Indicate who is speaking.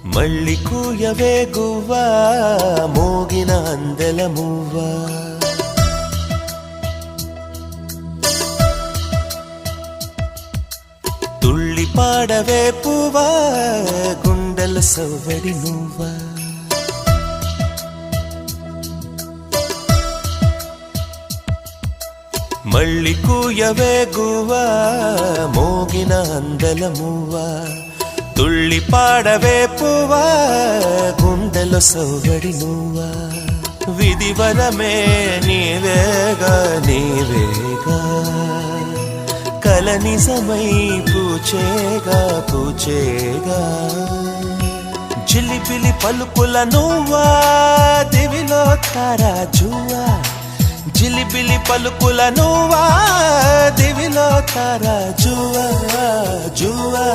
Speaker 1: మళ్ళీ కూయవే గువ్వా మోగిన అందెల మువ్వా తుళ్ళి పాడవే పువ్వా గుండెల సవ్వడి నువ్వా మళ్ళీ కూయవే గువ్వా మోగిన అందెల మువ్వా తుళ్ళి పాడవే పువ్వా గుండెలో సవ్వడి నువ్వా విధివరమే నీవేగా నీవేగా కల నిజమై పూచేగా పూచేగా జిలిబిలి పలుకుల నువ్వా దివిలో తారా జువ్వా జిలిబిలి పలుకుల నువ్వా దివిలో తారా జువ్వా జువ్వా